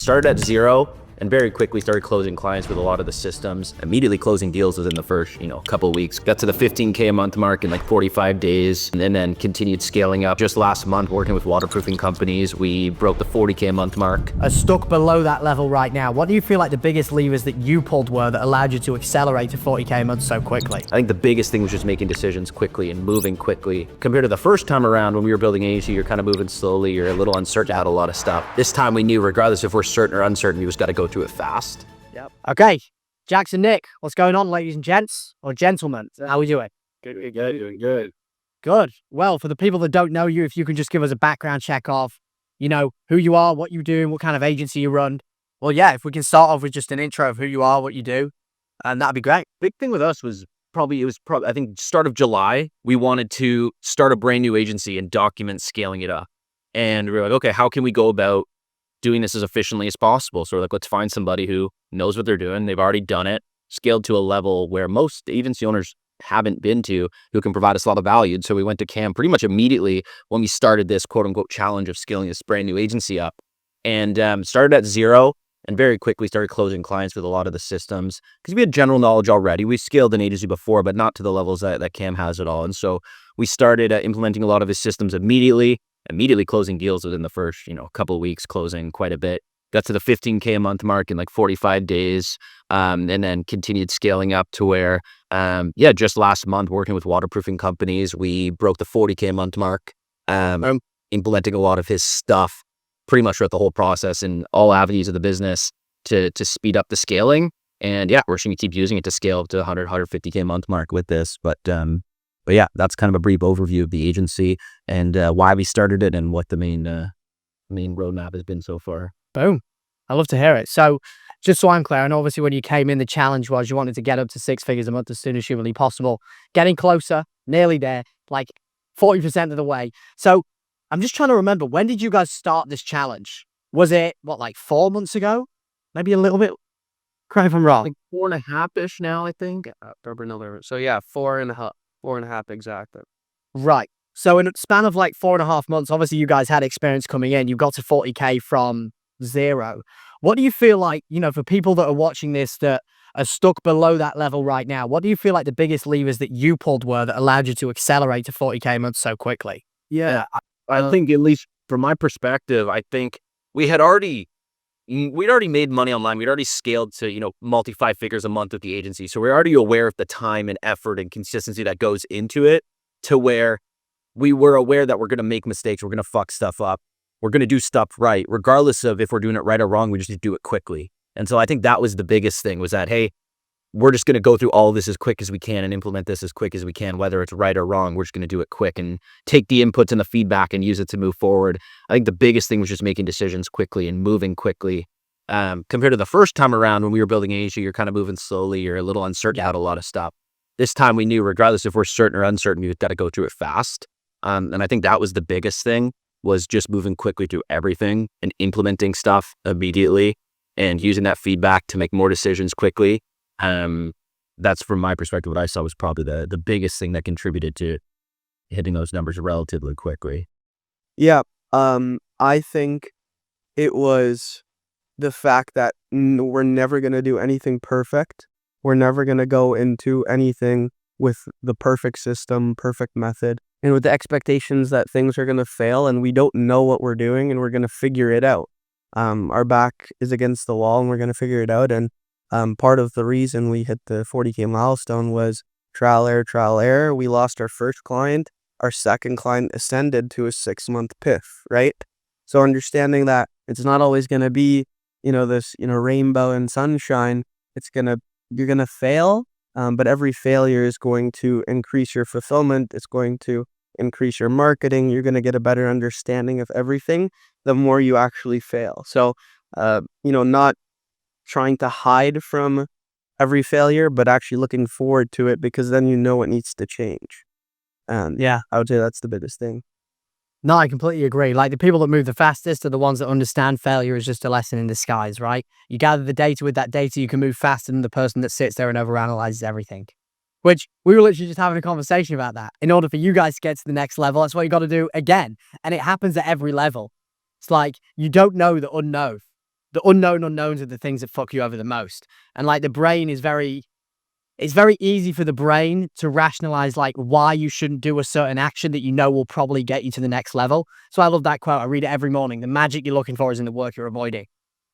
Started at zero and very quickly started closing clients with a lot of the systems, immediately closing deals within the first, couple of weeks. Got to the 15K a month mark in like 45 days and then continued scaling up. Just last month, working with waterproofing companies, we broke the 40K a month mark. Are stuck below that level right now. What do you feel like the biggest levers that you pulled were that allowed you to accelerate to 40K a month so quickly? I think the biggest thing was just making decisions quickly and moving quickly. Compared to the first time around when we were building an agency, you're kind of moving slowly, you're a little uncertain about a lot of stuff. This time we knew regardless if we're certain or uncertain, we just got to go through it fast. Yep. Okay, Jackson, Nick, what's going on, ladies and gents, or gentlemen? How are we doing? Good, doing good. Good. Well, for the people that don't know you, if you can just give us a background check of, who you are, what you do, what kind of agency you run. Well, yeah, if we can start off with just an intro of who you are, what you do, and that'd be great. Big thing with us was I think start of July, we wanted to start a brand new agency and document scaling it up. And we were like, okay, how can we go about doing this as efficiently as possible? So we're like, let's find somebody who knows what they're doing. They've already done it, scaled to a level where most agency owners haven't been to, who can provide us a lot of value. So we went to Cam pretty much immediately when we started this quote unquote challenge of scaling this brand new agency up, and started at zero and very quickly started closing clients with a lot of the systems because we had general knowledge already. We scaled an agency before, but not to the levels that Cam has at all. And so we started implementing a lot of his systems immediately closing deals within the first, couple of weeks, closing quite a bit. Got to the 15K a month mark in like 45 days, and then continued scaling up to where, just last month, working with waterproofing companies, we broke the 40K a month mark, implementing a lot of his stuff pretty much throughout the whole process in all avenues of the business to speed up the scaling. And yeah, we're just going to keep using it to scale up to 150K a month mark with this. But yeah, that's kind of a brief overview of the agency and why we started it and what the main roadmap has been so far. Boom. I love to hear it. So just so I'm clear, and obviously when you came in, the challenge was you wanted to get up to 6 figures a month as soon as humanly possible. Getting closer, nearly there, like 40% of the way. So I'm just trying to remember, when did you guys start this challenge? Was it, like 4 months ago? Maybe a little bit? Correct if I'm wrong. Like 4.5-ish now, I think. So yeah, 4.5 exactly. Right. So in a span of like 4.5 months, obviously you guys had experience coming in. You got to 40K from zero. What do you feel like, for people that are watching this that are stuck below that level right now, what do you feel like the biggest levers that you pulled were that allowed you to accelerate to 40K a month so quickly? Yeah, I think, at least from my perspective, I think we'd already made money online. We'd already scaled to, multi 5 figures a month with the agency. So we're already aware of the time and effort and consistency that goes into it, to where we were aware that we're going to make mistakes. We're going to fuck stuff up. We're going to do stuff right, regardless of if we're doing it right or wrong. We just need to do it quickly. And so I think that was the biggest thing, was that, hey, we're just going to go through all of this as quick as we can and implement this as quick as we can, whether it's right or wrong. We're just going to do it quick and take the inputs and the feedback and use it to move forward. I think the biggest thing was just making decisions quickly and moving quickly. Compared to the first time around when we were building an agency, you're kind of moving slowly. You're a little uncertain about a lot of stuff. This time we knew regardless if we're certain or uncertain, we've got to go through it fast. And I think that was the biggest thing, was just moving quickly through everything and implementing stuff immediately and using that feedback to make more decisions quickly. That's, from my perspective, what I saw was probably the biggest thing that contributed to hitting those numbers relatively quickly. Yeah, I think it was the fact that we're never going to do anything perfect. We're never going to go into anything with the perfect system, perfect method, and with the expectations that things are going to fail and we don't know what we're doing and we're going to figure it out. Our back is against the wall and we're going to figure it out. And part of the reason we hit the 40K milestone was trial, error. We lost our first client. Our second client ascended to a 6-month PIF, right? So understanding that it's not always going to be, this, rainbow and sunshine. You're going to fail, but every failure is going to increase your fulfillment. It's going to increase your marketing. You're going to get a better understanding of everything the more you actually fail. So, not trying to hide from every failure, but actually looking forward to it, because then you know what needs to change. And yeah, I would say that's the biggest thing. No, I completely agree. Like, the people that move the fastest are the ones that understand failure is just a lesson in disguise, right? You gather the data. With that data, you can move faster than the person that sits there and overanalyzes everything. Which, we were literally just having a conversation about that. In order for you guys to get to the next level, that's what you got to do again. And it happens at every level. It's like, you don't know the unknown. the unknown unknowns are the things that fuck you over the most. And like the brain is it's very easy for the brain to rationalize like why you shouldn't do a certain action that you know will probably get you to the next level. So I love that quote. I read it every morning. The magic you're looking for is in the work you're avoiding.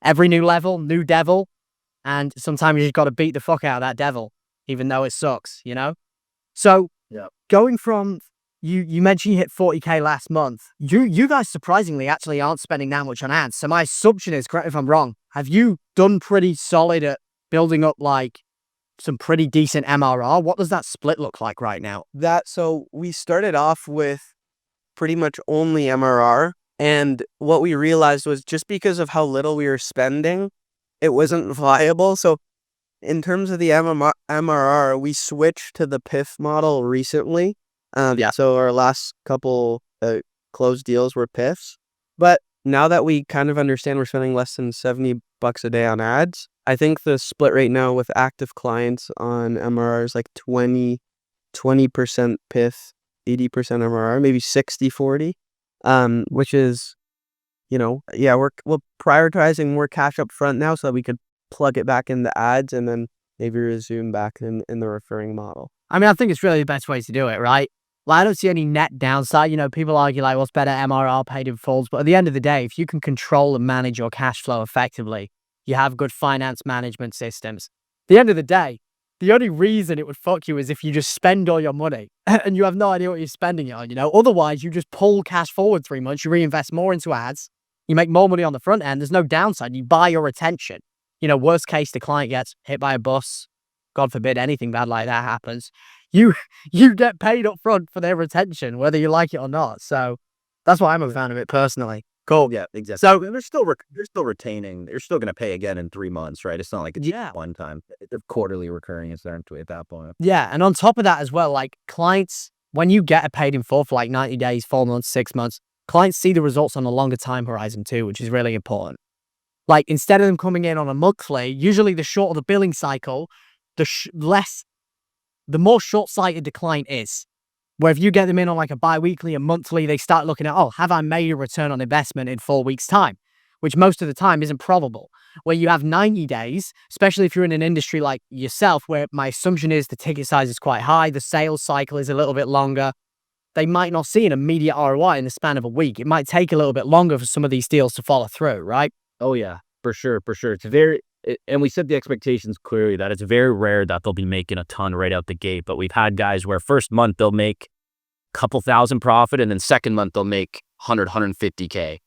Every new level, new devil. And sometimes you just got to beat the fuck out of that devil, even though it sucks, you know? So going from, you mentioned you hit 40K last month. You guys surprisingly actually aren't spending that much on ads. So my assumption is, correct me if I'm wrong, have you done pretty solid at building up like some pretty decent MRR? What does that split look like right now? So we started off with pretty much only MRR. And what we realized was just because of how little we were spending, it wasn't viable. So in terms of the MRR, we switched to the PIF model recently. So our last couple closed deals were PIFs. But now that we kind of understand we're spending less than $70 a day on ads, I think the split right now with active clients on MRR is like 20% PIF, 80% MRR, maybe 60-40, which is, we're prioritizing more cash up front now so that we could plug it back into ads and then maybe resume back in the referring model. I mean, I think it's really the best way to do it, right? Like, I don't see any net downside. People argue like, what's better, MRR paid in fulls? But at the end of the day, if you can control and manage your cash flow effectively, you have good finance management systems. At the end of the day, the only reason it would fuck you is if you just spend all your money and you have no idea what you're spending it on, Otherwise, you just pull cash forward 3 months, you reinvest more into ads, you make more money on the front end, there's no downside, you buy your attention. Worst case, the client gets hit by a bus, God forbid anything bad like that happens. You get paid up front for their attention, whether you like it or not. So that's why I'm a fan of it personally. Cool. Yeah, exactly. So they're still retaining. They're still going to pay again in 3 months, right? It's not like it's one time. They're quarterly recurring, aren't we, at that point? Yeah, and on top of that as well, like clients, when you get a paid in full for like 90 days, 4 months, 6 months, clients see the results on a longer time horizon too, which is really important. Like instead of them coming in on a monthly, usually the shorter the billing cycle, the more short-sighted the client is. Where if you get them in on like a bi-weekly, a monthly, they start looking at, have I made a return on investment in 4 weeks' time? Which most of the time isn't probable. Where you have 90 days, especially if you're in an industry like yourself, where my assumption is the ticket size is quite high, the sales cycle is a little bit longer, they might not see an immediate ROI in the span of a week. It might take a little bit longer for some of these deals to follow through, right? Oh yeah, for sure. And we set the expectations clearly that it's very rare that they'll be making a ton right out the gate. But we've had guys where first month they'll make a couple thousand profit, and then second month they'll make 150K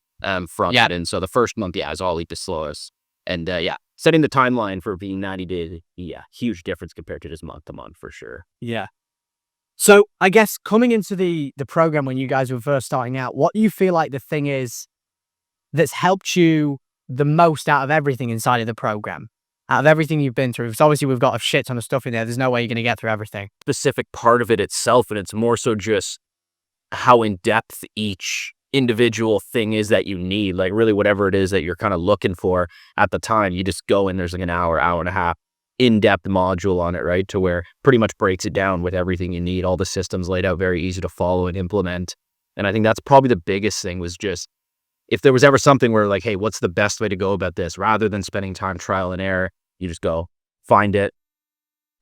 front end. And so the first month, is all the slowest. And setting the timeline for being 90 days, huge difference compared to just month to month for sure. Yeah. So I guess coming into the program when you guys were first starting out, what do you feel like the thing is that's helped you the most out of everything inside of the program, out of everything you've been through? Because obviously we've got a shit ton of stuff in there. There's no way you're going to get through everything. Specific part of it itself, and it's more so just how in depth each individual thing is that you need. Like really whatever it is that you're kind of looking for at the time, you just go in, there's like an hour and a half in-depth module on it, right? To where pretty much breaks it down with everything you need, all the systems laid out, very easy to follow and implement. And I think that's probably the biggest thing, was just if there was ever something where like, hey, what's the best way to go about this? Rather than spending time trial and error, you just go find it,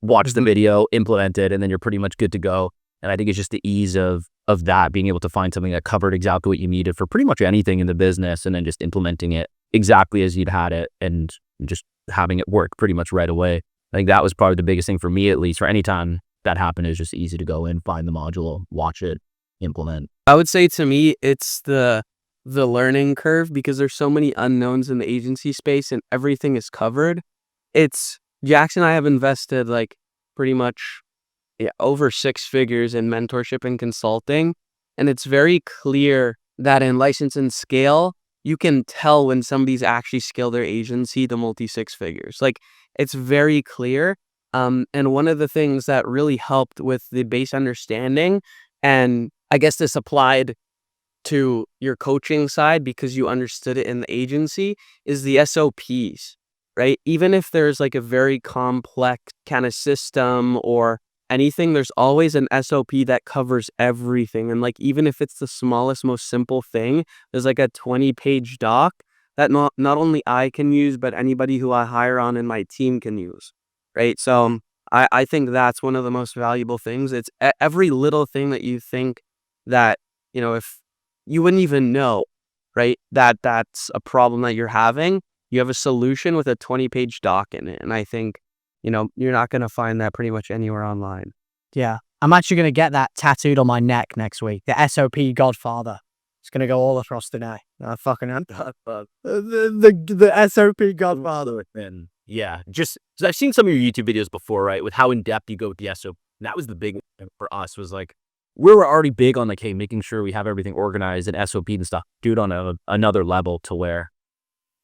watch the video, implement it, and then you're pretty much good to go. And I think it's just the ease of that, being able to find something that covered exactly what you needed for pretty much anything in the business, and then just implementing it exactly as you'd had it and just having it work pretty much right away. I think that was probably the biggest thing for me, at least. For any time that happened, is just easy to go in, find the module, watch it, implement. I would say to me, it's the learning curve, because there's so many unknowns in the agency space and everything is covered. Jackson and I have invested like pretty much over 6 figures in mentorship and consulting. And it's very clear that in License and Scale, you can tell when somebody's actually scaled their agency to multi 6 figures. Like it's very clear. And one of the things that really helped with the base understanding, and I guess this applied to your coaching side because you understood it in the agency, is the SOPs, right? Even if there's like a very complex kind of system or anything, there's always an SOP that covers everything. And like, even if it's the smallest, most simple thing, there's like a 20-page doc that not only I can use, but anybody who I hire on in my team can use, right? So I think that's one of the most valuable things. It's every little thing that you think that, if you wouldn't even know, right, that that's a problem that you're having, you have a solution with a 20-page doc in it. And I think, you're not going to find that pretty much anywhere online. Yeah. I'm actually going to get that tattooed on my neck next week. The SOP Godfather. It's going to go all across the neck. I fucking am. The SOP Godfather. And yeah, just 'cause I've seen some of your YouTube videos before, right? With how in depth you go with the SOP. That was the big thing for us, was like, we were already big on like, hey, making sure we have everything organized and SOP and stuff. Dude, on another level to where,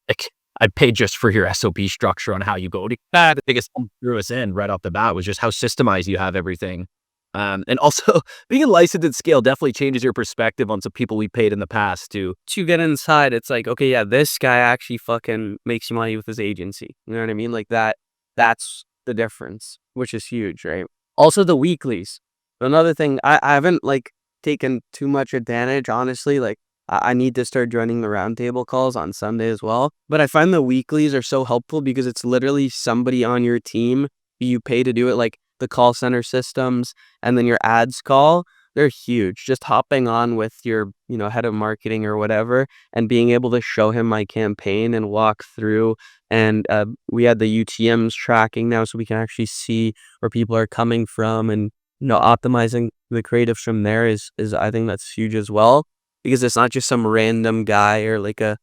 like, I'd pay just for your SOP structure on how you go. The biggest thing threw us in right off the bat was just how systemized you have everything. And also being licensed at scale definitely changes your perspective on some people we paid in the past too. Once you get inside, it's like, okay, yeah, this guy actually fucking makes money with his agency. You know what I mean? Like that's the difference, which is huge, right? Also the weeklies. Another thing, I haven't like taken too much advantage, honestly. Like I need to start joining the roundtable calls on Sunday as well. But I find the weeklies are so helpful because it's literally somebody on your team who you pay to do it, like the call center systems and then your ads call. They're huge. Just hopping on with your, head of marketing or whatever and being able to show him my campaign and walk through. And we had the UTMs tracking now, so we can actually see where people are coming from, and optimizing the creatives from there is I think that's huge as well, because it's not just some random guy or like a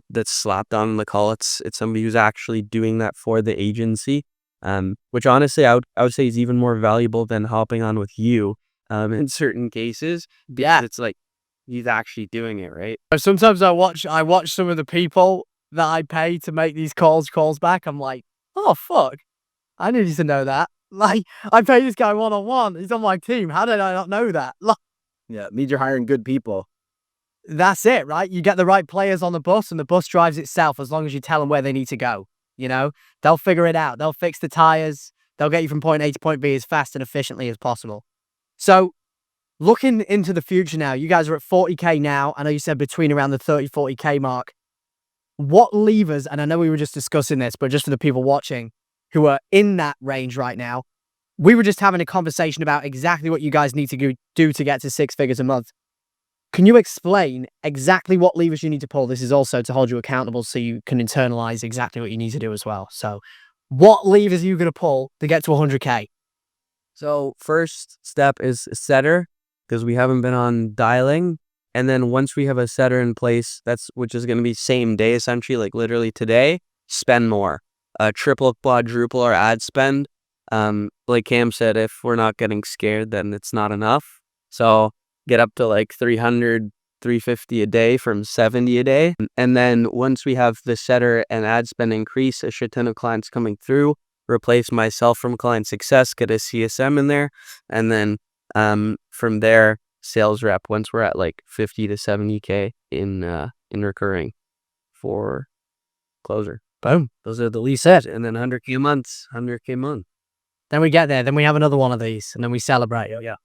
that's slapped on the call. It's somebody who's actually doing that for the agency, which honestly I would say is even more valuable than hopping on with you in certain cases, because it's like he's actually doing it, right? Sometimes I watch some of the people that I pay to make these calls back. I'm like, oh fuck, I needed to know that. Like, I pay this guy one-on-one. He's on my team. How did I not know that? Like, Yeah, it means you're hiring good people. that's it, right? You get the right players on the bus, and the bus drives itself as long as you tell them where they need to go. They'll figure it out. They'll fix the tires. They'll get you from point A to point B as fast and efficiently as possible. So, looking into the future now, you guys are at 40K now. I know you said between around the 30, 40K mark. What levers, and I know we were just discussing this, but just for the people watching who are in that range right now, we were just having a conversation about exactly what you guys need to do to get to 6 figures a month. Can you explain exactly what levers you need to pull? This is also to hold you accountable so you can internalize exactly what you need to do as well. So what levers are you going to pull to get to 100K? So first step is setter, because we haven't been on dialing. And then once we have a setter in place, which is going to be same day, essentially, like literally today, spend more. Triple, quadruple our ad spend. Like Cam said, if we're not getting scared, then it's not enough. So get up to like 300, 350 a day from 70 a day. And then once we have the setter and ad spend increase, a shit ton of clients coming through, replace myself from client success, get a CSM in there. And then from there, sales rep, once we're at like 50 to 70K in recurring for closer. Boom. Those are the least set. And then 100K a month, 100K a month. Then we get there. Then we have another one of these, and then we celebrate. Yeah.